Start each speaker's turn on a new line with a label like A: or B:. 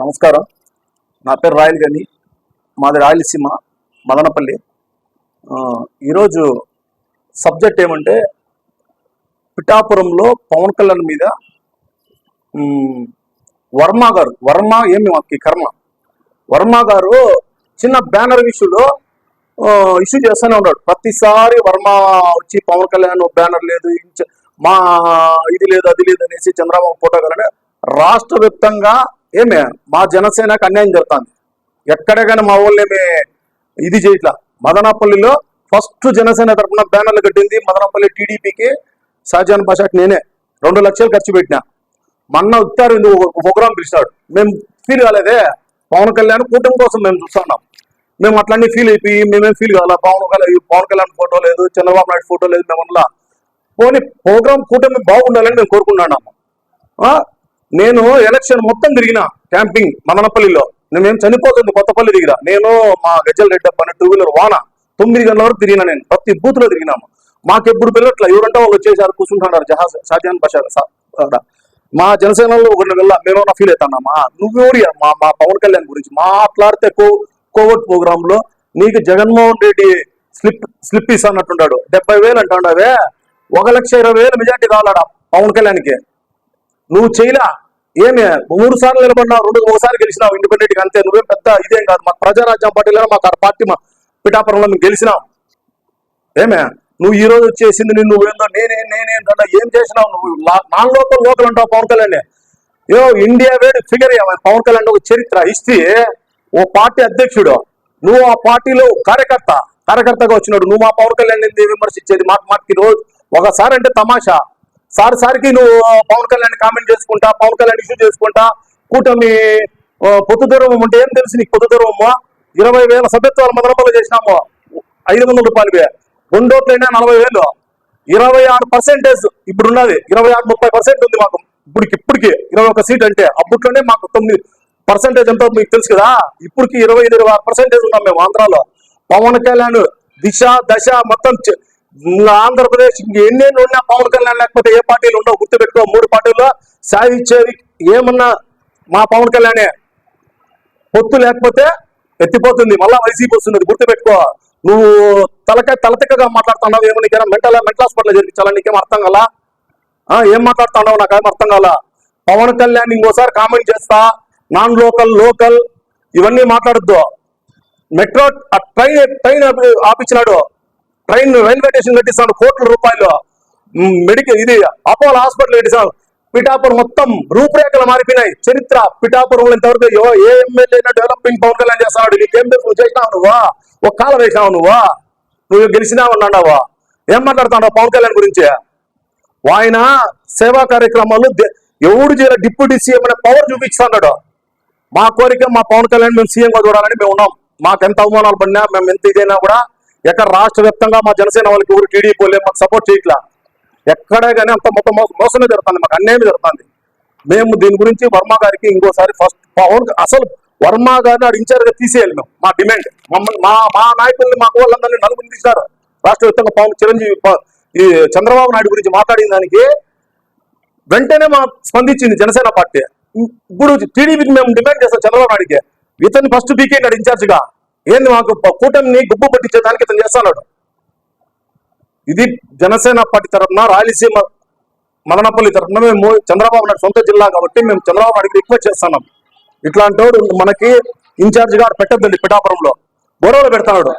A: నమస్కారం. నా పేరు రాయల్ గని, మాది రాయలసీమ మదనపల్లి. ఈరోజు సబ్జెక్ట్ ఏమంటే పిఠాపురంలో పవన్ కళ్యాణ్ మీద వర్మ గారు, వర్మ ఏమి మాకు కర్మ, వర్మ గారు చిన్న బ్యానర్ ఇష్యూలో ఇష్యూ చేస్తూనే ఉన్నాడు. ప్రతిసారి వర్మ వచ్చి పవన్ కళ్యాణ్ బ్యానర్ లేదు, మా ఇది లేదు అది లేదు అనేసి చంద్రబాబు ఫోటో కానీ రాష్ట్ర వ్యాప్తంగా ఏమే మా జనసేనకు అన్యాయం జరుగుతుంది. ఎక్కడే కానీ మా వాళ్ళేమే ఇది చేయట్లా. మదనపల్లిలో ఫస్ట్ జనసేన తరఫున బ్యానర్లు కట్టింది మదనపల్లి టీడీపీకి షాజహాన్ బాషాకి నేనే 2 లక్షలు ఖర్చు పెట్టినా. మొన్న ఉత్తారు ప్రోగ్రాం పిలిచాడు. మేము ఫీల్ కాలేదే, పవన్ కళ్యాణ్ కూటమి కోసం మేము చూస్తున్నాం. మేము అట్లన్నీ ఫీల్ అయిపోయి మేమేం ఫీల్ కావాలా, పవన్ కళ్యాణ్ ఫోటో లేదు, చంద్రబాబు నాయుడు ఫోటో లేదు, మేమన్నా పోనీ ప్రోగ్రామ్ కూటమి బాగుండాలని మేము కోరుకున్నాము. నేను ఎలక్షన్ మొత్తం తిరిగిన క్యాంపింగ్ మదనపల్లిలో. నేనేం చనిపోతుంది కొత్తపల్లి దిగిరా. నేను మా గజ్జల రెడ్డప్ప అనే 2 వీలర్ వాన 9 గంటల వరకు తిరిగినా. నేను ప్రతి బూత్ లో తిరిగినాము. మాకెప్పుడు పిల్లట్లా ఎవరంటే వాళ్ళు వచ్చేసారు కూర్చుంటున్నారు షాజహాన్ బాషా. మా జనసేనలో ఒకరిని వెళ్ళా మేమన్నా ఫీల్ అవుతున్నామా? నువ్వెవరి మా పవన్ కళ్యాణ్ గురించి మాట్లాడితే కోవిడ్ ప్రోగ్రామ్ లో నీకు జగన్మోహన్ రెడ్డి స్లిప్ ఇస్తానట్టున్నాడు. 70,000 అంటాడే, 1,20,000 మెజార్టీ కావాలడా పవన్ కళ్యాణ్కి. నువ్వు చేయలా ఏమి? 3 సార్లు నిలబడినావు, ఒకసారి గెలిచినావు ఇండిపెండెంట్ గా, అంతే. నువ్వేం పెద్ద ఇదేం కాదు. మాకు ప్రజారాజ్యం పార్టీలో మాకు ఆ పార్టీ మా పిఠాపురంలో మేము గెలిచినాం. ఏమే నువ్వు ఈ రోజు వచ్చేసింది నువ్వేందో నేనేంటన్నా ఏం చేసినావు? నువ్వు నాన్ లోకల్ అంటావు పవన్ కళ్యాణ్. ఇండియా వేడి ఫిగర్ పవన్ కళ్యాణ్ ఒక చరిత్ర, హిస్టరీ, ఓ పార్టీ అధ్యక్షుడు. నువ్వు ఆ పార్టీలో కార్యకర్తగా వచ్చినాడు. నువ్వు మా పవన్ కళ్యాణ్ విమర్శించేది మాకు రోజు ఒకసారి అంటే తమాషా. సారికి నువ్వు పవన్ కళ్యాణ్ కామెంట్ చేసుకుంటా, పవన్ కళ్యాణ్ ఇష్యూ చేసుకుంటా, కూటమి పొత్తు దూరం ఉంటే ఏం తెలుసు నీకు? పొత్తు దూరము 20,000 సభ్యత్వాలు మదనపల్లి చేసినాము, 500 రూపాయలు. 2 ఓట్లైనా 40,000, 26% ఇప్పుడు ఉన్నది. 26-30% ఉంది మాకు ఇప్పటికి 21 సీట్ అంటే. అప్పట్లోనే మాకు 9% ఎంతో మీకు తెలుసు కదా. ఇప్పటికి 25-26% ఉన్నాం మేము ఆంధ్రాలో. పవన్ కళ్యాణ్ దశ మొత్తం ఆంధ్రప్రదేశ్ ఎన్నెన్ని ఉన్నా పవన్ కళ్యాణ్ లేకపోతే ఏ పార్టీలు ఉండవు. గుర్తుపెట్టుకో, 3 పార్టీల్లో సాధించేది ఏమన్నా మా పవన్ కళ్యాణే. పొత్తు లేకపోతే ఎత్తిపోతుంది, మళ్ళా వైసీపీ వస్తున్నది. గుర్తుపెట్టుకో. నువ్వు తలతిక్కగా మాట్లాడుతున్నావు. ఏమో నీకేనా మెంటల్ హాస్పిటల్ జరిపించాలా? నీకేం అర్థం కాలా? ఏం మాట్లాడుతున్నావు? నాకేం అర్థం కాలా. పవన్ కళ్యాణ్ ఇంకోసారి కామెంట్ చేస్తా, నాన్ లోకల్ ఇవన్నీ మాట్లాడద్దు. మెట్రో ట్రైన్ ఆపించినాడు, రైల్వే స్టేషన్ కట్టిస్తాడు కోట్ల రూపాయలు. మెడికల్ ఇది అపోలో హాస్పిటల్ కట్టిస్తాడు. పిఠాపురం మొత్తం రూపురేఖలు మారిపోయినాయి. చరిత్ర పిఠాపురంలో ఇంతవరకు ఏ ఎమ్మెల్యే డెవలపింగ్ పవన్ కళ్యాణ్ చేస్తాడు. నీకేం నువ్వు చేసినావు? నువ్వా ఒక కాలం వేసినావు? నువ్వు గెలిచినావు అన్నావా? ఏం మాట్లాడుతున్నావు పవన్ కళ్యాణ్ గురించి? ఆయన సేవా కార్యక్రమాలు ఎవడు చేయాలి? డిప్యూటీ సీఎం అనే పవర్ చూపిస్తున్నాడు. మా కోరిక మా పవన్ కళ్యాణ్ మేము సీఎంగా చూడాలని మేము ఉన్నాం. మాకు ఎంత అవమానాలు పడినా, మేము ఎంత ఇదైనా కూడా ఎక్కడ రాష్ట్ర వ్యాప్తంగా మా జనసేన వాళ్ళకి ఎవరు టీడీపీ వాళ్ళే మాకు సపోర్ట్ చేయట్లా. ఎక్కడే కానీ అంత మొత్తం మోసమే జరుగుతుంది, మాకు అన్యాయం జరుగుతుంది. మేము దీని గురించి వర్మ గారికి ఇంకోసారి ఫస్ట్ పవన్ అసలు వర్మ గారిని ఆడు ఇన్ఛార్జ్గా తీసేయాలి. మేము మా డిమాండ్. మా నాయకుల్ని మా వాళ్ళందరినీ 4 తీశారు రాష్ట్ర వ్యాప్తంగా. పవన్ చిరంజీవి ఈ చంద్రబాబు నాయుడు గురించి మాట్లాడిన దానికి వెంటనే మా స్పందించింది జనసేన పార్టీ. ఇప్పుడు టీడీపీకి మేము డిమాండ్ చేస్తాం చంద్రబాబు నాయుడికి, ఇతను ఫస్ట్ బీకే నాడు ఇన్ఛార్జ్గా. ఏంది మాకు కూటమిని గుబ్బు పట్టించేదానికి ఇతను చేస్తున్నాడు. ఇది జనసేన పార్టీ తరఫున రాయలసీమ మదనపల్లి తరఫున మేము చంద్రబాబు నాయుడు సొంత జిల్లా కాబట్టి మేము చంద్రబాబు నాయుడికి రిక్వెస్ట్ చేస్తున్నాం. ఇట్లాంటి వాడు మనకి ఇన్ఛార్జ్ గా పెట్టద్దండి. పిఠాపురంలో గొడవలు పెడతాడు.